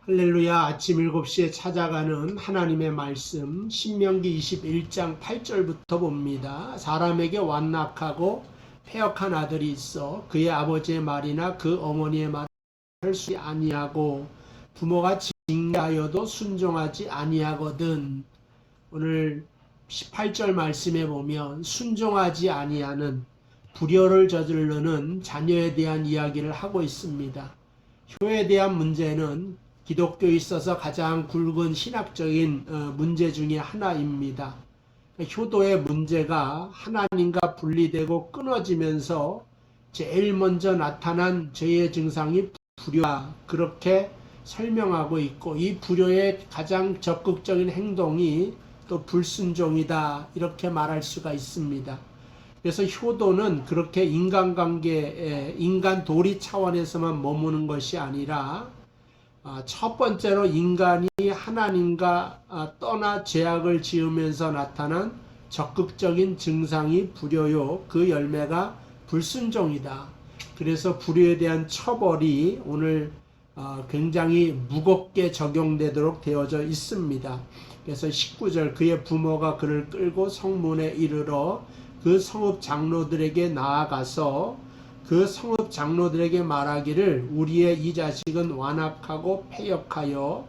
할렐루야. 아침 7시에 찾아가는 하나님의 말씀 신명기 21장 8절부터 봅니다. 사람에게 완낙하고 패역한 아들이 있어 그의 아버지의 말이나 그 어머니의 말을 할 수 아니하고 부모가 징계하여도 순종하지 아니하거든. 오늘 18절 말씀에 보면 순종하지 아니하는 불효를 저지르는 자녀에 대한 이야기를 하고 있습니다. 효에 대한 문제는 기독교에 있어서 가장 굵은 신학적인 문제 중에 하나입니다. 효도의 문제가 하나님과 분리되고 끊어지면서 제일 먼저 나타난 죄의 증상이 불효다, 그렇게 설명하고 있고, 이 불효의 가장 적극적인 행동이 또 불순종이다, 이렇게 말할 수가 있습니다. 그래서 효도는 그렇게 인간관계, 인간 도리 차원에서만 머무는 것이 아니라 첫 번째로 인간이 하나님과 떠나 죄악을 지으면서 나타난 적극적인 증상이 불효요. 그 열매가 불순종이다. 그래서 불효에 대한 처벌이 오늘 굉장히 무겁게 적용되도록 되어져 있습니다. 그래서 19절, 그의 부모가 그를 끌고 성문에 이르러 그 성읍 장로들에게 나아가서 그 성읍 장로들에게 말하기를 우리의 이 자식은 완악하고 패역하여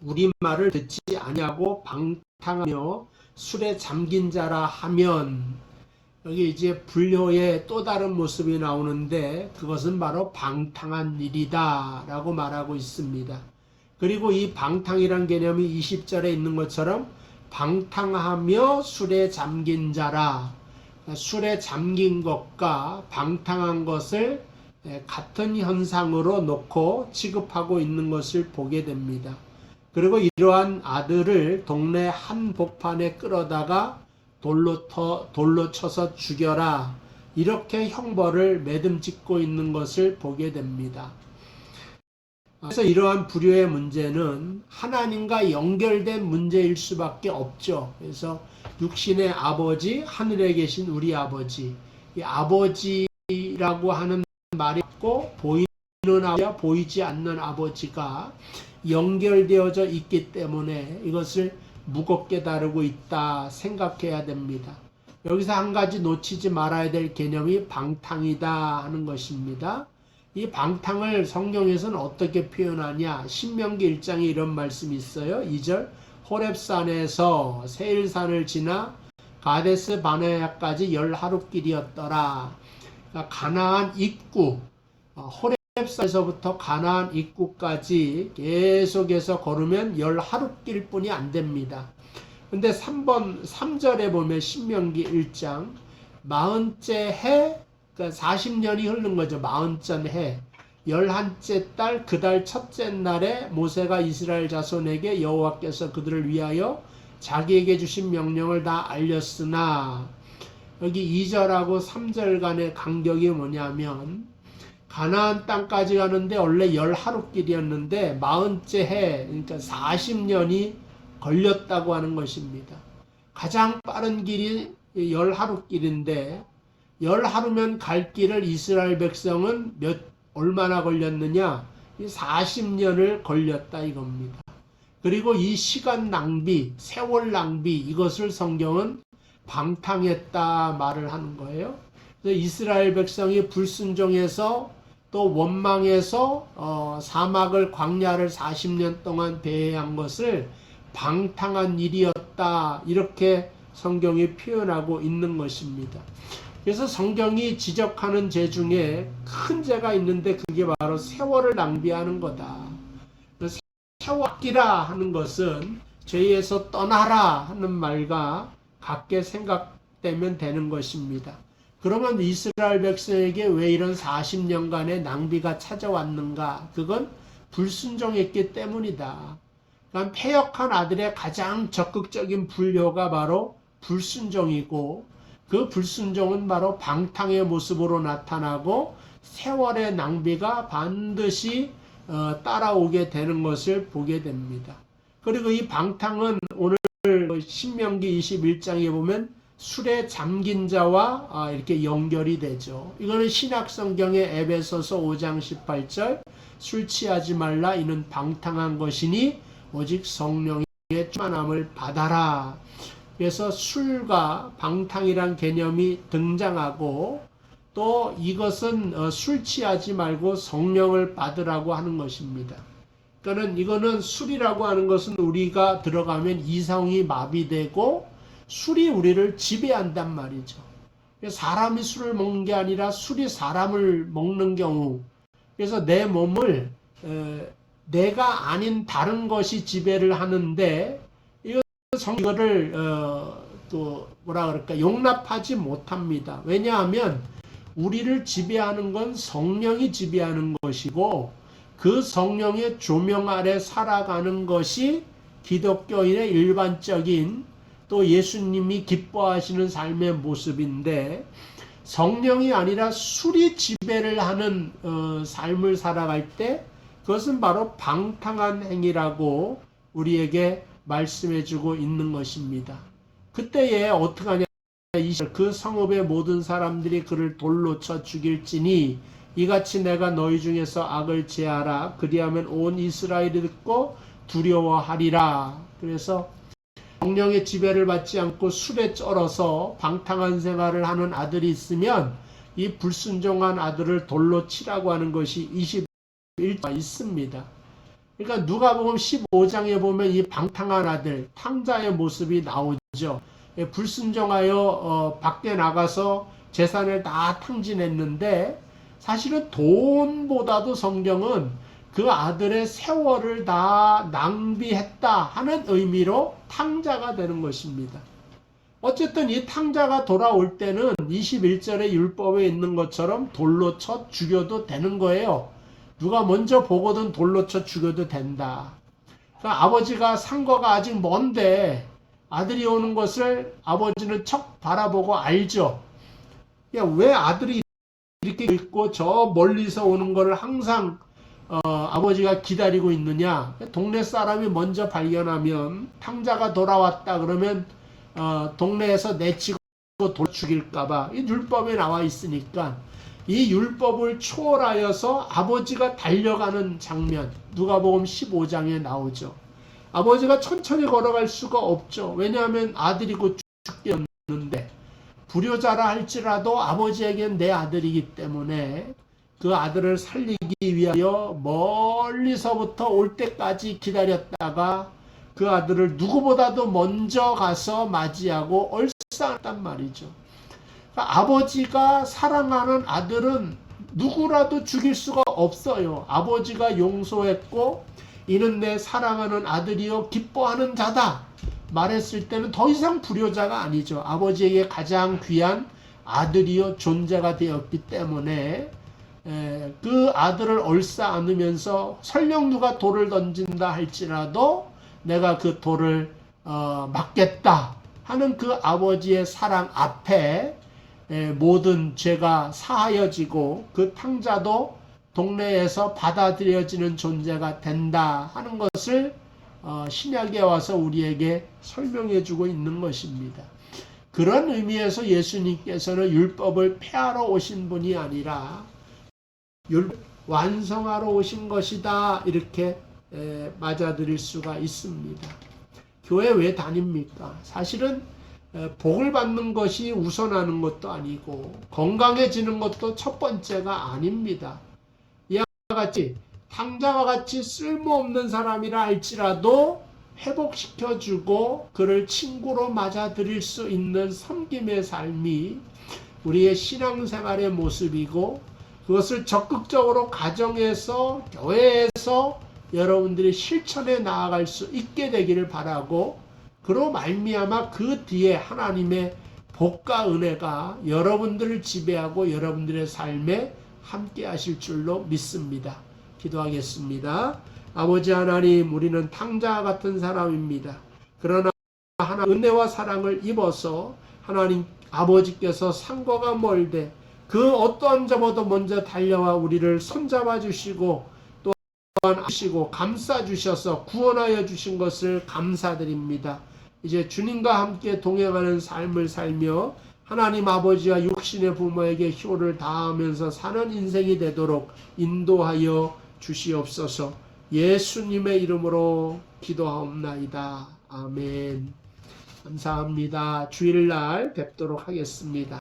우리 말을 듣지 아니하고 방탕하며 술에 잠긴 자라 하면, 여기 이제 불효의 또 다른 모습이 나오는데 그것은 바로 방탕한 일이다 라고 말하고 있습니다. 그리고 이 방탕이란 개념이 20절에 있는 것처럼 방탕하며 술에 잠긴 자라, 술에 잠긴 것과 방탕한 것을 같은 현상으로 놓고 취급하고 있는 것을 보게 됩니다. 그리고 이러한 아들을 동네 한복판에 끌어다가 돌로 쳐서 죽여라, 이렇게 형벌을 매듭짓고 있는 것을 보게 됩니다. 그래서 이러한 불효의 문제는 하나님과 연결된 문제일 수밖에 없죠. 그래서 육신의 아버지, 하늘에 계신 우리 아버지, 이 아버지라고 하는 말이 있고 보이는 아버지와 보이지 않는 아버지가 연결되어져 있기 때문에 이것을 무겁게 다루고 있다 생각해야 됩니다. 여기서 한 가지 놓치지 말아야 될 개념이 방탕이다 하는 것입니다. 이 방탕을 성경에서는 어떻게 표현하냐? 신명기 1장에 이런 말씀이 있어요. 2절, 호렙산에서 세일산을 지나 가데스 바네아까지 10하룻길이었더라. 그러니까 가나안 입구, 호렙산에서부터 가나안 입구까지 계속해서 걸으면 10하룻길 뿐이 안 됩니다. 근데 3절에 보면 신명기 1장 40째 해, 그러니까 40년이 흐른 거죠. 40전 해, 11째 달 그 달 첫째 날에 모세가 이스라엘 자손에게 여호와께서 그들을 위하여 자기에게 주신 명령을 다 알렸으나, 여기 2절하고 3절 간의 간격이 뭐냐면 가나안 땅까지 가는데 원래 10하룻길이었는데 40째 해, 그러니까 40년이 걸렸다고 하는 것입니다. 가장 빠른 길이 10하룻길인데 10하루면 갈 길을 이스라엘 백성은 얼마나 걸렸느냐? 40년을 걸렸다 이겁니다. 그리고 이 시간 낭비, 세월 낭비, 이것을 성경은 방탕했다 말을 하는 거예요. 그래서 이스라엘 백성이 불순종해서 또 원망해서 사막을, 광야를 40년 동안 배회한 것을 방탕한 일이었다, 이렇게 성경이 표현하고 있는 것입니다. 그래서 성경이 지적하는 죄 중에 큰 죄가 있는데 그게 바로 세월을 낭비하는 거다. 세월 아끼라 하는 것은 죄에서 떠나라 하는 말과 같게 생각되면 되는 것입니다. 그러면 이스라엘 백성에게 왜 이런 40년간의 낭비가 찾아왔는가? 그건 불순종했기 때문이다. 그러니까 패역한 아들의 가장 적극적인 불효가 바로 불순종이고, 그 불순종은 바로 방탕의 모습으로 나타나고 세월의 낭비가 반드시 따라오게 되는 것을 보게 됩니다. 그리고 이 방탕은 오늘 신명기 21장에 보면 술에 잠긴 자와 이렇게 연결이 되죠. 이거는 신약 성경의 에베소서 5장 18절 술 취하지 말라 이는 방탕한 것이니 오직 성령의 충만함을 받아라. 그래서 술과 방탕이란 개념이 등장하고 또 이것은 술 취하지 말고 성령을 받으라고 하는 것입니다. 그러니까 이거는 술이라고 하는 것은 우리가 들어가면 이성이 마비되고 술이 우리를 지배한단 말이죠. 사람이 술을 먹는 게 아니라 술이 사람을 먹는 경우, 그래서 내 몸을 내가 아닌 다른 것이 지배를 하는데 이거를 또 뭐라 그럴까 용납하지 못합니다. 왜냐하면 우리를 지배하는 건 성령이 지배하는 것이고 그 성령의 조명 아래 살아가는 것이 기독교인의 일반적인 또 예수님이 기뻐하시는 삶의 모습인데 성령이 아니라 술이 지배를 하는 삶을 살아갈 때 그것은 바로 방탕한 행위라고 우리에게 말씀해주고 있는 것입니다. 그때에 어떻게 하냐? 그 성읍의 모든 사람들이 그를 돌로 쳐 죽일지니 이같이 내가 너희 중에서 악을 제하라. 그리하면 온 이스라엘이 듣고 두려워하리라. 그래서 성령의 지배를 받지 않고 술에 쩔어서 방탕한 생활을 하는 아들이 있으면 이 불순종한 아들을 돌로 치라고 하는 것이 21절 있습니다. 그러니까 누가복음 15장에 보면 이 방탕한 아들, 탕자의 모습이 나오죠. 불순종하여 밖에 나가서 재산을 다 탕진했는데 사실은 돈보다도 성경은 그 아들의 세월을 다 낭비했다 하는 의미로 탕자가 되는 것입니다. 어쨌든 이 탕자가 돌아올 때는 21절의 율법에 있는 것처럼 돌로 쳐 죽여도 되는 거예요. 누가 먼저 보거든 돌로 쳐 죽여도 된다. 그러니까 아버지가 상거가 아직 먼데 아들이 오는 것을 아버지는 척 바라보고 알죠. 야, 왜 아들이 이렇게 있고 저 멀리서 오는 거를 항상 아버지가 기다리고 있느냐. 동네 사람이 먼저 발견하면 탕자가 돌아왔다 그러면 동네에서 내치고 돌 죽일까봐 이 율법에 나와 있으니까 이 율법을 초월하여서 아버지가 달려가는 장면 누가복음 15장에 나오죠. 아버지가 천천히 걸어갈 수가 없죠. 왜냐하면 아들이 곧 죽겠는데 불효자라 할지라도 아버지에겐 내 아들이기 때문에 그 아들을 살리기 위하여 멀리서부터 올 때까지 기다렸다가 그 아들을 누구보다도 먼저 가서 맞이하고 얼싸했단 말이죠. 그러니까 아버지가 사랑하는 아들은 누구라도 죽일 수가 없어요. 아버지가 용서했고 이는 내 사랑하는 아들이요 기뻐하는 자다 말했을 때는 더 이상 불효자가 아니죠. 아버지에게 가장 귀한 아들이요 존재가 되었기 때문에 그 아들을 얼싸 안으면서 설령 누가 돌을 던진다 할지라도 내가 그 돌을 막겠다 하는 그 아버지의 사랑 앞에 모든 죄가 사하여지고 그 탕자도 동네에서 받아들여지는 존재가 된다 하는 것을 신약에 와서 우리에게 설명해 주고 있는 것입니다. 그런 의미에서 예수님께서는 율법을 폐하러 오신 분이 아니라 완성하러 오신 것이다 이렇게 맞아들일 수가 있습니다. 교회 왜 다닙니까? 사실은 복을 받는 것이 우선하는 것도 아니고 건강해지는 것도 첫 번째가 아닙니다. 이와 같이 탕자와 같이 쓸모없는 사람이라 할지라도 회복시켜주고 그를 친구로 맞아들일 수 있는 섬김의 삶이 우리의 신앙생활의 모습이고 그것을 적극적으로 가정에서 교회에서 여러분들이 실천해 나아갈 수 있게 되기를 바라고 그로 말미암아 그 뒤에 하나님의 복과 은혜가 여러분들을 지배하고 여러분들의 삶에 함께 하실 줄로 믿습니다. 기도하겠습니다. 아버지 하나님, 우리는 탕자와 같은 사람입니다. 그러나 하나님 은혜와 사랑을 입어서 하나님 아버지께서 상거가 멀되 그 어떠한 자보다 먼저 달려와 우리를 손잡아 주시고 또한 아시고 감싸 주셔서 구원하여 주신 것을 감사드립니다. 이제 주님과 함께 동행하는 삶을 살며 하나님 아버지와 육신의 부모에게 효를 다하면서 사는 인생이 되도록 인도하여 주시옵소서. 예수님의 이름으로 기도하옵나이다. 아멘. 감사합니다. 주일날 뵙도록 하겠습니다.